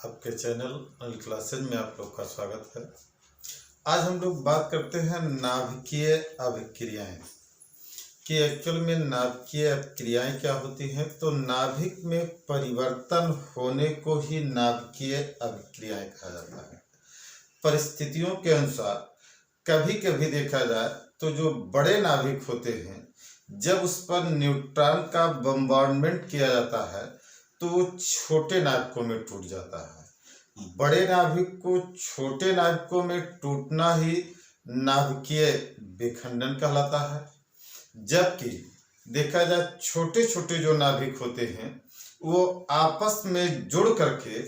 आपके channel Anil classes में आप लोग का स्वागत है। आज हम लोग बात करते हैं नाभिकीय अभिक्रियाएं कि एक्चुअल में नाभिकीय अभिक्रियाएं क्या होती हैं। तो नाभिक में परिवर्तन होने को ही नाभिकीय अभिक्रियाएं कहा जाता है। परिस्थितियों के अनुसार कभी कभी देखा जाए तो जो बड़े नाभिक होते हैं, जब उस पर न्यूट्रॉन का बम्बार्डमेंट किया जाता है तो वो छोटे नाभिकों में टूट जाता है। बड़े नाभिक को छोटे नाभिकों में टूटना ही नाभिकीय विखंडन कहलाता है। जबकि देखा जाए छोटे छोटे जो नाभिक होते हैं वो आपस में जुड़ करके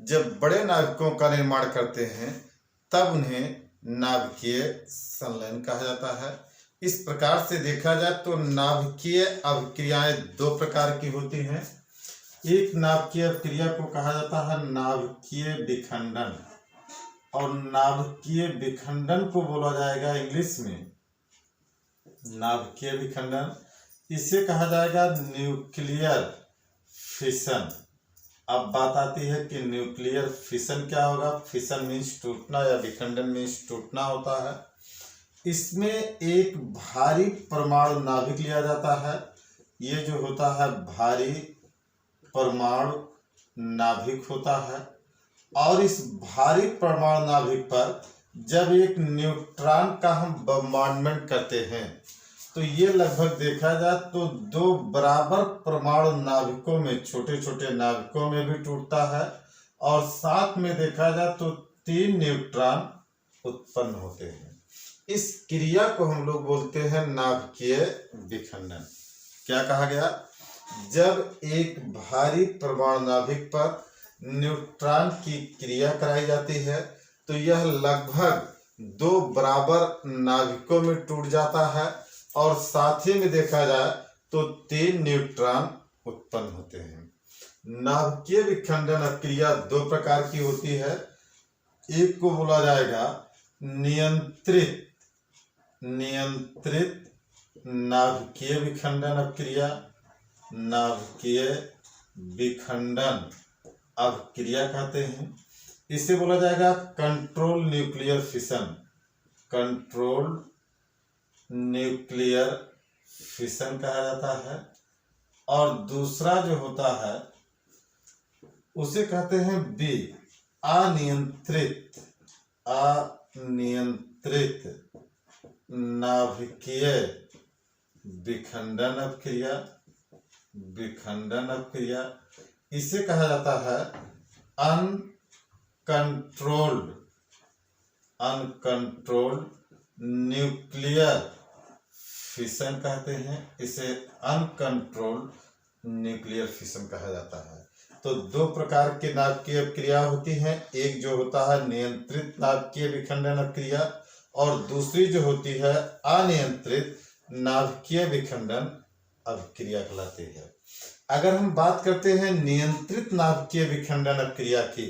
जब बड़े नाभिकों का निर्माण करते हैं तब उन्हें नाभिकीय संलयन कहा जाता है। इस प्रकार से देखा जाए तो नाभिकीय अभिक्रियाएं दो प्रकार की होती हैं। एक नाभिकीय अभिक्रिया को कहा जाता है नाभिकीय विखंडन, और नाभिकीय विखंडन को बोला जाएगा इंग्लिश में नाभिकीय विखंडन। इसे कहा जाएगा न्यूक्लियर फिशन। अब बात आती है कि न्यूक्लियर फिशन क्या होगा। फिशन मीन्स टूटना या विखंडन मीन्स टूटना होता है। इसमें एक भारी परमाणु नाभिक लिया जाता है। ये जो होता है भारी परमाणु नाभिक होता है, और इस भारी परमाणु नाभिक पर जब एक न्यूट्रॉन का हम बम्बार्डमेंट करते हैं तो ये लगभग देखा जाए तो दो बराबर परमाणु नाभिकों में, छोटे छोटे नाभिकों में भी टूटता है, और साथ में देखा जाए तो 3 न्यूट्रॉन उत्पन्न होते हैं। इस क्रिया को हम लोग बोलते हैं नाभिकीय विखंडन। क्या कहा गया? जब एक भारी परमाणु नाभिक पर न्यूट्रॉन की क्रिया कराई जाती है तो यह लगभग 2 बराबर नाभिकों में टूट जाता है, और साथ ही में देखा जाए तो 3 न्यूट्रॉन उत्पन्न होते हैं। नाभिकीय विखंडन क्रिया 2 प्रकार की होती है। एक को बोला जाएगा नियंत्रित नाभिकीय विखंडन अभिक्रिया। नाभिकीय विखंडन अभिक्रिया कहते हैं। इसे बोला जाएगा control nuclear fission. Control nuclear fission कहा जाता है। और दूसरा जो होता है उसे कहते हैं अनियंत्रित नाभिकीय विखंडन अभिक्रिया। इसे कहा जाता है अनकंट्रोल्ड न्यूक्लियर फिशन कहते हैं। इसे अनकंट्रोल्ड न्यूक्लियर फिशन कहा जाता है। तो 2 प्रकार के नाभिकीय अभिक्रिया होती हैं। एक जो होता है नियंत्रित नाभिकीय विखंडन अभिक्रिया, और दूसरी जो होती है अनियंत्रित नाभिकीय विखंडन अभिक्रिया कहलाती है। अगर हम बात करते हैं नियंत्रित नाभिकीय विखंडन अभिक्रिया की,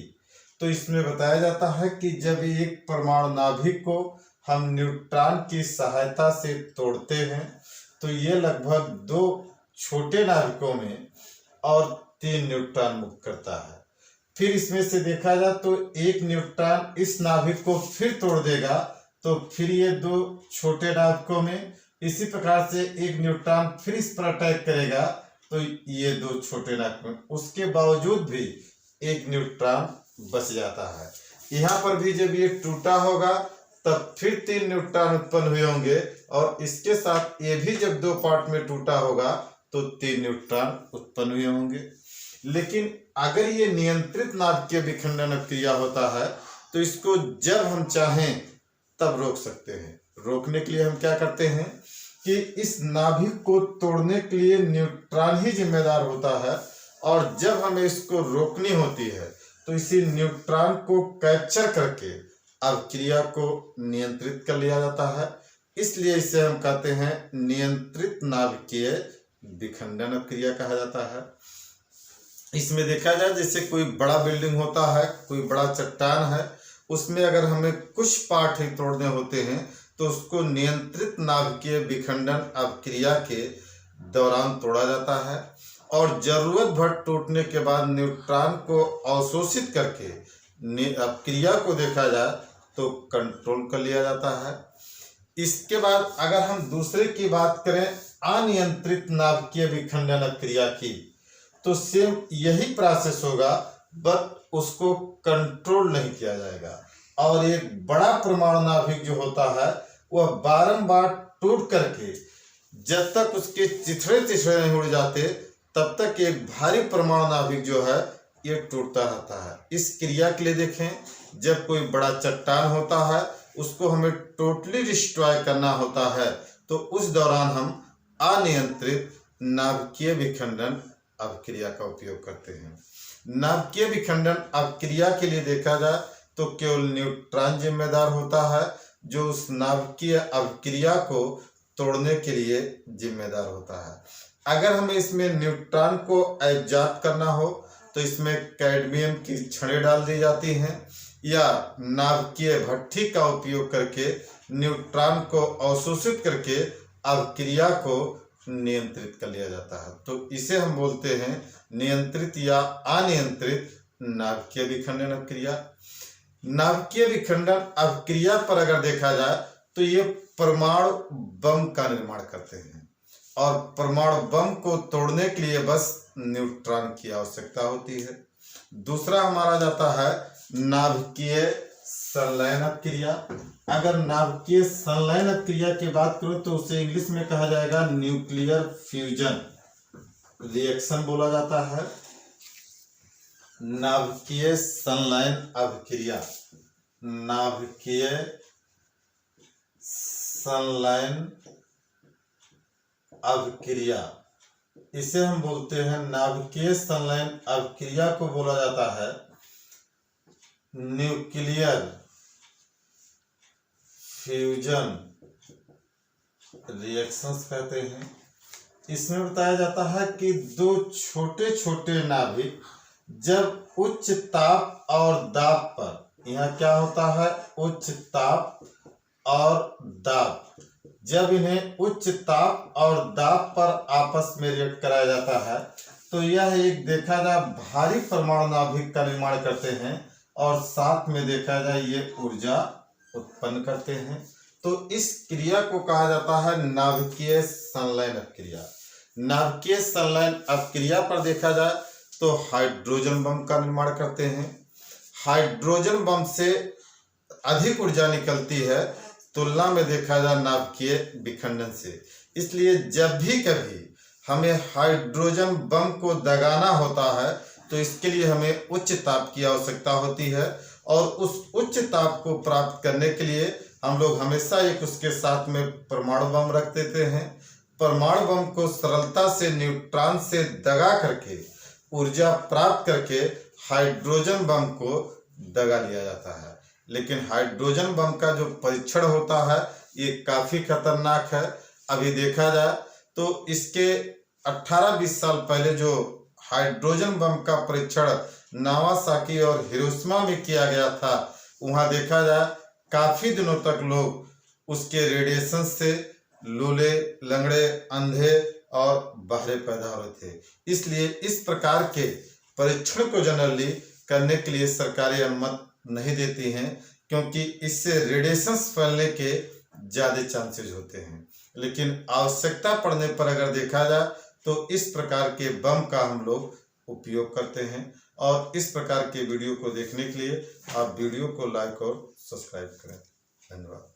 तो इसमें बताया जाता है कि जब एक परमाणु नाभिक को हम न्यूट्रॉन की सहायता से तोड़ते हैं तो ये लगभग 2 छोटे नाभिकों में और 3 न्यूट्रॉन मुक्त करता है। फिर इसमें से देखा जाए तो एक न्यूट्रॉन इस नाभिक को फिर तोड़ देगा तो फिर ये 2 छोटे नाभिकों में, इसी प्रकार से एक न्यूट्रॉन फिर इस पर अटैक करेगा तो ये 2 छोटे नाभिक में, उसके बावजूद भी एक न्यूट्रॉन बच जाता है। यहाँ पर भी जब ये टूटा होगा तब फिर 3 न्यूट्रॉन उत्पन्न हुए होंगे, और इसके साथ ये भी जब 2 पार्ट में टूटा होगा तो 3 न्यूट्रॉन उत्पन्न हुए होंगे। लेकिन अगर ये नियंत्रित नाभिकीय विखंडन अभिक्रिया होता है तो इसको जब हम चाहें तब रोक सकते हैं। रोकने के लिए हम क्या करते हैं कि इस नाभिक को तोड़ने के लिए न्यूट्रॉन ही जिम्मेदार होता है, और जब हमें इसको रोकनी होती है तो इसी न्यूट्रॉन को कैप्चर करके अभिक्रिया को नियंत्रित कर लिया जाता है। इसलिए इसे हम कहते हैं नियंत्रित नाभिकीय विखंडन अभिक्रिया कहा जाता है। इसमें देखा जाए जैसे कोई बड़ा बिल्डिंग होता है, कोई बड़ा चट्टान है, उसमें अगर हमें कुछ पार्ट ही तोड़ने होते हैं तो उसको नियंत्रित नाभिकीय विखंडन अभिक्रिया के दौरान तोड़ा जाता है। और जरूरत भर टूटने के बाद न्यूट्रॉन को अवशोषित करके अपक्रिया को देखा जाए तो कंट्रोल कर लिया जाता है। इसके बाद अगर हम दूसरे की बात करें अनियंत्रित नाभिकीय विखंडन अपक्रिया की, तो सेम यही प्रोसेस होगा, बट उसको कंट्रोल नहीं किया जाएगा और एक बड़ा परमाणु नाभिक जो होता है वह बारंबार टूट करके जब तक उसके चिथड़े चिथड़े नहीं उड़ जाते तब तक एक भारी परमाणु नाभिक जो है ये टूटता रहता है। इस क्रिया के लिए देखें, जब कोई बड़ा चट्टान होता है उसको हमें टोटली डिस्ट्रॉय करना होता है, तो उस दौरान हम अनियंत्रित नाभिकीय विखंडन अपक्रिया का उपयोग करते हैं। नाभिकीय विखंडन अपक्रिया के लिए देखा जाए तो केवल न्यूट्रॉन जिम्मेदार होता है, जो उस नाभिकीय अपक्रिया को तोड़ने के लिए जिम्मेदार होता है। अगर हमें इसमें न्यूट्रॉन को एब्जॉर्ब करना हो तो इसमें कैडमियम की छड़ें डाल दी जाती हैं या नाभिकीय भट्ठी का उपयोग करके न्यूट्रॉन को अवशोषित करके अपक्रिया को नियंत्रित कर लिया जाता है। तो इसे हम बोलते हैं नियंत्रित या अनियंत्रित नाभिकीय विखंडन अपक्रिया। नाभिकीय विखंडन अपक्रिया पर अगर देखा जाए तो ये परमाणु बम का निर्माण करते हैं और परमाणु बम को तोड़ने के लिए बस न्यूट्रॉन की आवश्यकता होती है। दूसरा हमारा जाता है नाभिकीय संलयन अपक्रिया। अगर नाभिकीय संलयन अपक्रिया की बात करूं तो उसे इंग्लिश में कहा जाएगा न्यूक्लियर फ्यूजन रिएक्शन बोला जाता है। नाभिकीय संलयन अपक्रिया, नाभिकीय संलयन अपक्रिया, इसे हम बोलते हैं नाभिकीय संलयन अपक्रिया को बोला जाता है न्यूक्लियर फ्यूजन रिएक्शंस कहते हैं। इसमें बताया जाता है कि दो छोटे छोटे नाभिक जब उच्च ताप और दाब पर, यहाँ क्या होता है उच्च ताप और दाब, जब इन्हें उच्च ताप और दाब पर आपस में रिएक्ट कराया जाता है तो यह एक देखा जाए भारी परमाणु नाभिक का निर्माण करते हैं और साथ में देखा जाए ये ऊर्जा उत्पन्न करते हैं। तो इस क्रिया को कहा जाता है नाभिकीय संलयन अपक्रिया। नाभिकीय संलयन अपक्रिया पर देखा जाए तो हाइड्रोजन बम का निर्माण करते हैं। हाइड्रोजन बम से अधिक ऊर्जा निकलती है तुलना में देखा जाए नाभिकीय विखंडन से। इसलिए जब भी कभी हमें हाइड्रोजन बम को दगाना होता है तो इसके लिए हमें उच्च ताप की आवश्यकता होती है और उस उच्च ताप को प्राप्त करने के लिए हम लोग हमेशा एक उसके साथ में परमाणु बम रख देते हैं। परमाणु बम को सरलता से न्यूट्रॉन से दगा करके ऊर्जा प्राप्त करके हाइड्रोजन बम को दगा लिया जाता है। लेकिन हाइड्रोजन बम का जो परीक्षण होता है ये काफ़ी खतरनाक है। अभी देखा जाए तो इसके 18-20 साल पहले जो हाइड्रोजन बम का परीक्षण नागासाकी और हिरोशिमा में किया गया था, वहाँ देखा जाए काफ़ी दिनों तक लोग उसके रेडिएशन से लूले, लंगड़े, अंधे और बहरे पैदा हो रहे थे। इसलिए इस प्रकार के परीक्षण को जनरली करने के लिए सरकारी अनुमति नहीं देती हैं, क्योंकि इससे रेडिएशंस फैलने के ज़्यादा चांसेस होते हैं। लेकिन आवश्यकता पड़ने पर अगर देखा जाए तो इस प्रकार के बम का हम लोग उपयोग करते हैं। और इस प्रकार के वीडियो को देखने के लिए आप वीडियो को लाइक और सब्सक्राइब करें। धन्यवाद।